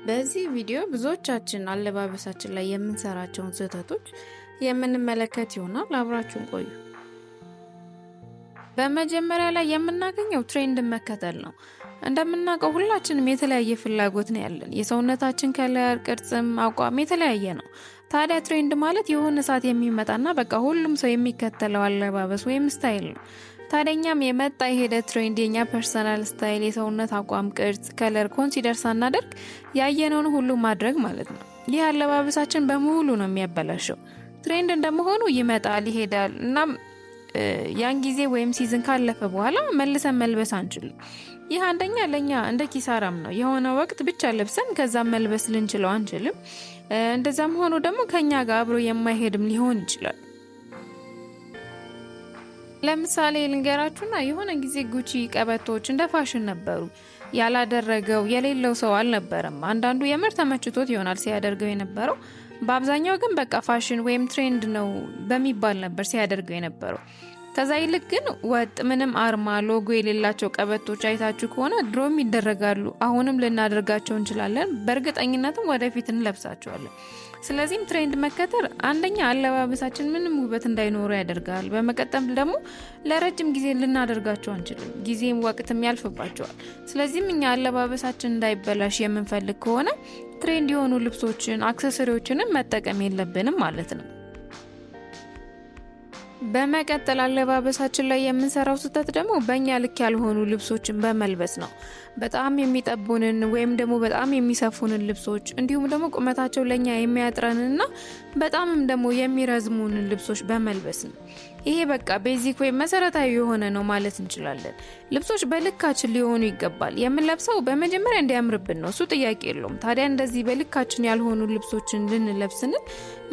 በዚህ ቪዲዮ ብዙዎቻችን አለባበሳችን ላይ የምንሰራቸውን ስህተቶች የምንመለከት ይሆናል። አብራችሁን ቆዩ። በመጀመሪያ ላይ የምናገኘው ትሬንድን መከተል ነው። እንደምናውቀው ሁላችንም የተለያየ ፍላጎት ነው ያለን። የሰውነታችን ከለር፣ ቅርጽም አቋም የተለያየ ነው። ታዲያ ትሬንድ ማለት የሆነ ሰዓት የሚመጣና በቃ ሁሉም ሰው የሚከተለው አለባበስ ወይም ስታይል ነው። ታዲያኛም የመጣ የሄደ ትሬንድ የኛ ፐርሰናል ስታይል፣ የሰውነት አቋም፣ ቅርጽ፣ ከለር ኮንሲደር ሳናደርግ ያየነውን ሁሉ ማድረግ ማለት ነው። ይህ አለባበሳችን በሙሉ ነው የሚያበላሸው። ትሬንድ እንደመሆኑ ይመጣል ይሄዳል። እናም ያን ጊዜ ወይም ሲዝን ካለፈ በኋላ መልሰን መልበስ አንችልም። ይህ አንደኛ ለኛ እንደ ኪሳራም ነው። የሆነ ወቅት ብቻ ለብሰን ከዛም መልበስ ልንችለው አንችልም። እንደዛም ሆኖ ደግሞ ከኛ ጋር አብሮ የማይሄድም ሊሆን ይችላል። ለምሳሌ ልንገራችሁና የሆነ ጊዜ ጉቺ ቀበቶች እንደ ፋሽን ነበሩ። ያላደረገው የሌለው ሰው አልነበረም። አንዳንዱ የምር ተመችቶት ይሆናል ሲያደርገው የነበረው። በአብዛኛው ግን በቃ ፋሽን ወይም ትሬንድ ነው በሚባል ነበር ሲያደርገው የነበረው። ከዛ ይልቅ ግን ወጥ ምንም አርማ ሎጎ የሌላቸው ቀበቶች አይታችሁ ከሆነ ድሮም ይደረጋሉ፣ አሁንም ልናደርጋቸው እንችላለን፣ በእርግጠኝነትም ወደፊት እንለብሳቸዋለን። ስለዚህም ትሬንድ መከተል አንደኛ አለባበሳችን ምንም ውበት እንዳይኖረው ያደርጋል። በመቀጠል ደግሞ ለረጅም ጊዜ ልናደርጋቸው አንችልም፣ ጊዜም ወቅትም ያልፍባቸዋል። ስለዚህም እኛ አለባበሳችን እንዳይበላሽ የምንፈልግ ከሆነ ትሬንድ የሆኑ ልብሶችን፣ አክሰሰሪዎችንም መጠቀም የለብንም ማለት ነው። በመቀጠል አለባበሳችን ላይ የምንሰራው ስህተት ደግሞ በእኛ ልክ ያልሆኑ ልብሶችን በመልበስ ነው። በጣም የሚጠቡንን ወይም ደግሞ በጣም የሚሰፉንን ልብሶች እንዲሁም ደግሞ ቁመታቸው ለኛ የሚያጥረንና በጣምም ደግሞ የሚረዝሙንን ልብሶች በመልበስ ነው። ይሄ በቃ ቤዚክ ወይም መሰረታዊ የሆነ ነው ማለት እንችላለን። ልብሶች በልካችን ሊሆኑ ይገባል። የምንለብሰው በመጀመሪያ እንዲያምርብን ነው፣ እሱ ጥያቄ የለውም። ታዲያ እንደዚህ በልካችን ያልሆኑ ልብሶችን ልንለብስን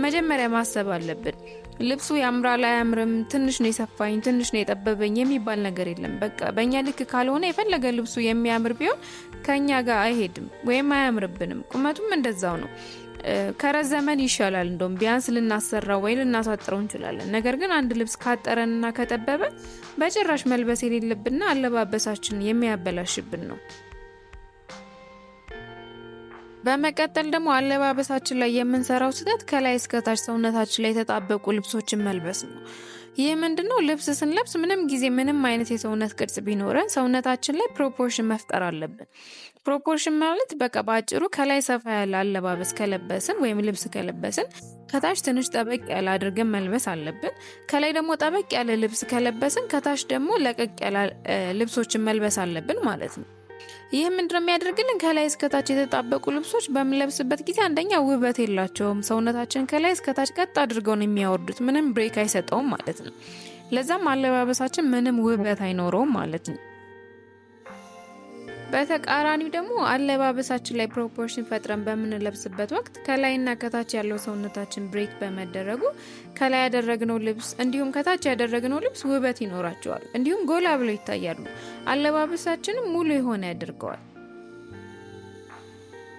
መጀመሪያ ማሰብ አለብን። ልብሱ ያምራል አያምርም፣ ትንሽ ነው የሰፋኝ፣ ትንሽ ነው የጠበበኝ የሚባል ነገር የለም። በቃ በእኛ ልክ ካልሆነ የፈለገ ልብሱ የሚያምር ቢሆን ከኛ ጋር አይሄድም ወይም አያምርብንም። ቁመቱም እንደዛው ነው። ከረዘመን ይሻላል፣ እንደውም ቢያንስ ልናሰራው ወይ ልናሳጥረው እንችላለን። ነገር ግን አንድ ልብስ ካጠረንና ከጠበበ በጭራሽ መልበስ የሌለብንና አለባበሳችን የሚያበላሽብን ነው። በመቀጠል ደግሞ አለባበሳችን ላይ የምንሰራው ስህተት ከላይ እስከታች ሰውነታችን ላይ የተጣበቁ ልብሶችን መልበስ ነው። ይህ ምንድነው? ልብስ ስንለብስ ምንም ጊዜ ምንም አይነት የሰውነት ቅርጽ ቢኖረን ሰውነታችን ላይ ፕሮፖርሽን መፍጠር አለብን። ፕሮፖርሽን ማለት በቃ ባጭሩ ከላይ ሰፋ ያለ አለባበስ ከለበስን ወይም ልብስ ከለበስን ከታች ትንሽ ጠበቅ ያለ አድርገን መልበስ አለብን። ከላይ ደግሞ ጠበቅ ያለ ልብስ ከለበስን ከታች ደግሞ ለቀቅ ያለ ልብሶችን መልበስ አለብን ማለት ነው። ይህ ምንድነው የሚያደርግልን? ከላይ እስከታች የተጣበቁ ልብሶች በምንለብስበት ጊዜ አንደኛ ውበት የላቸውም። ሰውነታችን ከላይ እስከታች ቀጥ አድርገው ነው የሚያወርዱት፣ ምንም ብሬክ አይሰጠውም ማለት ነው። ለዛም አለባበሳችን ምንም ውበት አይኖረውም ማለት ነው። በተቃራኒው ደግሞ አለባበሳችን ላይ ፕሮፖርሽን ፈጥረን በምንለብስበት ወቅት ከላይና ከታች ያለው ሰውነታችን ብሬክ በመደረጉ ከላይ ያደረግነው ልብስ እንዲሁም ከታች ያደረግነው ልብስ ውበት ይኖራቸዋል፣ እንዲሁም ጎላ ብለው ይታያሉ። አለባበሳችንም ሙሉ የሆነ ያደርገዋል።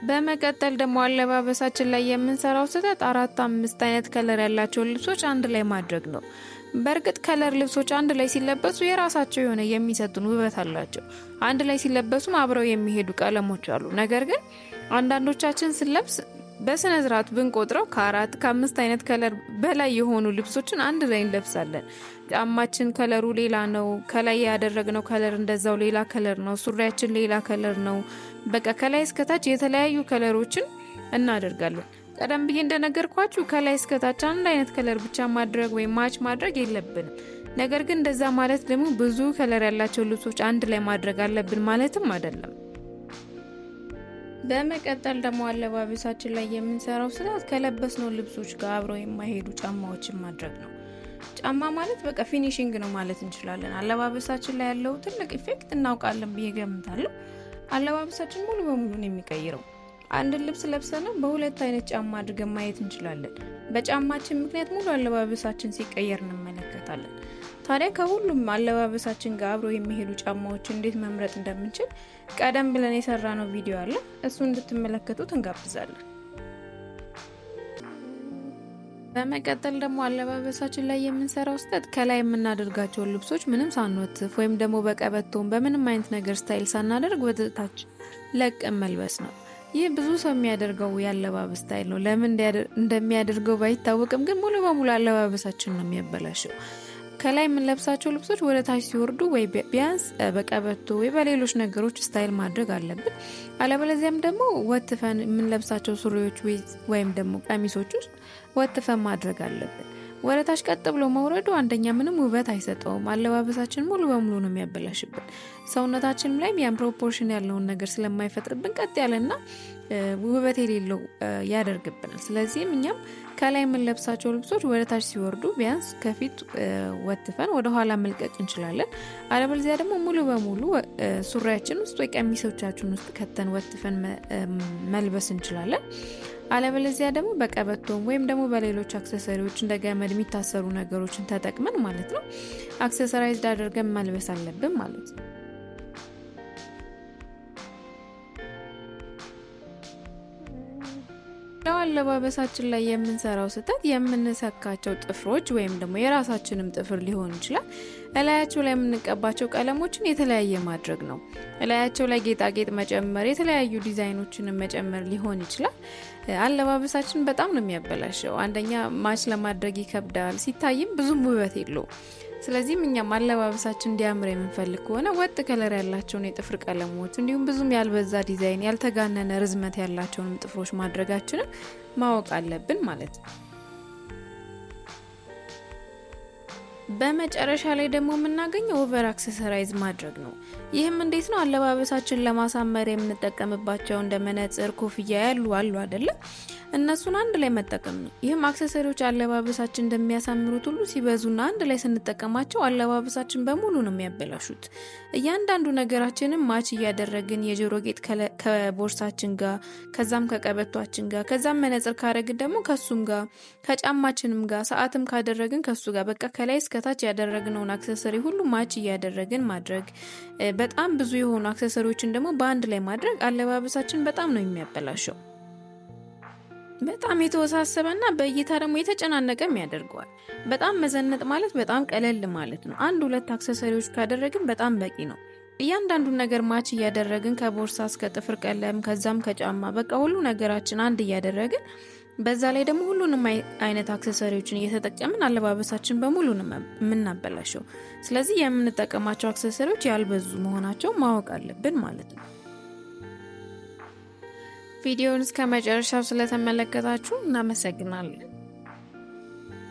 በመቀጠል ደግሞ አለባበሳችን ላይ የምንሰራው ስህተት 4-5 አይነት ከለር ያላቸውን ልብሶች አንድ ላይ ማድረግ ነው። በእርግጥ ከለር ልብሶች አንድ ላይ ሲለበሱ የራሳቸው የሆነ የሚሰጡን ውበት አላቸው። አንድ ላይ ሲለበሱም አብረው የሚሄዱ ቀለሞች አሉ። ነገር ግን አንዳንዶቻችን ስንለብስ በስነ ስርዓት ብንቆጥረው ከ4-5 አይነት ከለር በላይ የሆኑ ልብሶችን አንድ ላይ እንለብሳለን። ጫማችን ከለሩ ሌላ ነው፣ ከላይ ያደረግነው ከለር እንደዛው ሌላ ከለር ነው፣ ሱሪያችን ሌላ ከለር ነው። በቃ ከላይ እስከታች የተለያዩ ከለሮችን እናደርጋለን። ቀደም ብዬ እንደነገርኳችሁ ከላይ እስከታች አንድ አይነት ከለር ብቻ ማድረግ ወይም ማች ማድረግ የለብንም። ነገር ግን እንደዛ ማለት ደግሞ ብዙ ከለር ያላቸው ልብሶች አንድ ላይ ማድረግ አለብን ማለትም አይደለም። በመቀጠል ደግሞ አለባበሳችን ላይ የምንሰራው ስህተት ከለበስነው ልብሶች ጋር አብረው የማይሄዱ ጫማዎችን ማድረግ ነው። ጫማ ማለት በቃ ፊኒሺንግ ነው ማለት እንችላለን። አለባበሳችን ላይ ያለው ትልቅ ኢፌክት እናውቃለን ብዬ ገምታለሁ። አለባበሳችን ሙሉ በሙሉ ነው የሚቀይረው። አንድ ልብስ ለብሰን በሁለት አይነት ጫማ አድርገን ማየት እንችላለን። በጫማችን ምክንያት ሙሉ አለባበሳችን ሲቀየር እንመለከታለን። ታዲያ ከሁሉም አለባበሳችን ጋር አብሮ የሚሄዱ ጫማዎችን እንዴት መምረጥ እንደምንችል ቀደም ብለን የሰራነው ቪዲዮ አለ፣ እሱ እንድትመለከቱት እንጋብዛለን። በመቀጠል ደግሞ አለባበሳችን ላይ የምንሰራው ስህተት ከላይ የምናደርጋቸውን ልብሶች ምንም ሳንወትፍ ወይም ደግሞ በቀበቶም በምንም አይነት ነገር ስታይል ሳናደርግ ወደ ታች ለቀን መልበስ ነው። ይህ ብዙ ሰው የሚያደርገው ያለባበስ ስታይል ነው። ለምን እንደሚያደርገው ባይታወቅም ግን ሙሉ በሙሉ አለባበሳችን ነው የሚያበላሸው። ከላይ የምንለብሳቸው ልብሶች ወደ ታች ሲወርዱ ወይ ቢያንስ በቀበቶ ወይ በሌሎች ነገሮች ስታይል ማድረግ አለብን። አለበለዚያም ደግሞ ወትፈን የምንለብሳቸው ሱሪዎች ወይም ደግሞ ቀሚሶች ውስጥ ወትፈን ማድረግ አለብን። ወደ ታች ቀጥ ብሎ መውረዱ አንደኛ ምንም ውበት አይሰጠውም፣ አለባበሳችን ሙሉ በሙሉ ነው የሚያበላሽብን። ሰውነታችንም ላይም ያን ፕሮፖርሽን ያለውን ነገር ስለማይፈጥርብን ቀጥ ያለና ውበት የሌለው ያደርግብናል። ስለዚህም እኛም ከላይ የምንለብሳቸው ልብሶች ወደ ታች ሲወርዱ ቢያንስ ከፊት ወትፈን ወደ ኋላ መልቀቅ እንችላለን። አለበለዚያ ደግሞ ሙሉ በሙሉ ሱሪያችን ውስጥ ወይ ቀሚሶቻችን ውስጥ ከተን ወትፈን መልበስ እንችላለን። አለበለዚያ ደግሞ በቀበቶም ወይም ደግሞ በሌሎች አክሰሰሪዎች እንደ ገመድ የሚታሰሩ ነገሮችን ተጠቅመን ማለት ነው አክሰሰራይዝድ አድርገን መልበስ አለብን ማለት ነው። አለባበሳችን ላይ የምንሰራው ስህተት የምንሰካቸው ጥፍሮች ወይም ደግሞ የራሳችንም ጥፍር ሊሆን ይችላል እላያቸው ላይ የምንቀባቸው ቀለሞችን የተለያየ ማድረግ ነው። እላያቸው ላይ ጌጣጌጥ መጨመር፣ የተለያዩ ዲዛይኖችን መጨመር ሊሆን ይችላል። አለባበሳችን በጣም ነው የሚያበላሸው። አንደኛ ማች ለማድረግ ይከብዳል፣ ሲታይም ብዙም ውበት የለውም። ስለዚህም እኛም አለባበሳችን እንዲያምር የምንፈልግ ከሆነ ወጥ ከለር ያላቸውን የጥፍር ቀለሞች እንዲሁም ብዙም ያልበዛ ዲዛይን፣ ያልተጋነነ ርዝመት ያላቸውን ጥፍሮች ማድረጋችንን ማወቅ አለብን ማለት ነው። በመጨረሻ ላይ ደግሞ የምናገኘው ኦቨር አክሰሰራይዝ ማድረግ ነው። ይህም እንዴት ነው? አለባበሳችን ለማሳመር የምንጠቀምባቸው እንደ መነጽር፣ ኮፍያ ያሉ አሉ አይደለም? እነሱን አንድ ላይ መጠቀም ነው። ይህም አክሰሰሪዎች አለባበሳችን እንደሚያሳምሩት ሁሉ ሲበዙና አንድ ላይ ስንጠቀማቸው አለባበሳችን በሙሉ ነው የሚያበላሹት። እያንዳንዱ ነገራችንን ማች እያደረግን የጆሮ ጌጥ ከቦርሳችን ጋር፣ ከዛም ከቀበቷችን ጋር፣ ከዛም መነጽር ካደረግን ደግሞ ከሱም ጋር፣ ከጫማችንም ጋር፣ ሰዓትም ካደረግን ከሱ ጋር በቃ ከላይ እስከታች ያደረግነውን አክሰሰሪ ሁሉ ማች እያደረግን ማድረግ፣ በጣም ብዙ የሆኑ አክሰሰሪዎችን ደግሞ በአንድ ላይ ማድረግ አለባበሳችን በጣም ነው የሚያበላሸው። በጣም የተወሳሰበና በእይታ ደግሞ የተጨናነቀም ያደርገዋል። በጣም መዘነጥ ማለት በጣም ቀለል ማለት ነው። አንድ ሁለት አክሰሰሪዎች ካደረግን በጣም በቂ ነው። እያንዳንዱን ነገር ማች እያደረግን ከቦርሳ እስከ ጥፍር ቀለም ከዛም ከጫማ በቃ ሁሉ ነገራችን አንድ እያደረግን በዛ ላይ ደግሞ ሁሉንም አይነት አክሰሰሪዎችን እየተጠቀምን አለባበሳችን በሙሉ የምናበላሸው። ስለዚህ የምንጠቀማቸው አክሰሰሪዎች ያልበዙ መሆናቸው ማወቅ አለብን ማለት ነው። ቪዲዮውን እስከ መጨረሻው ስለተመለከታችሁ እናመሰግናለን።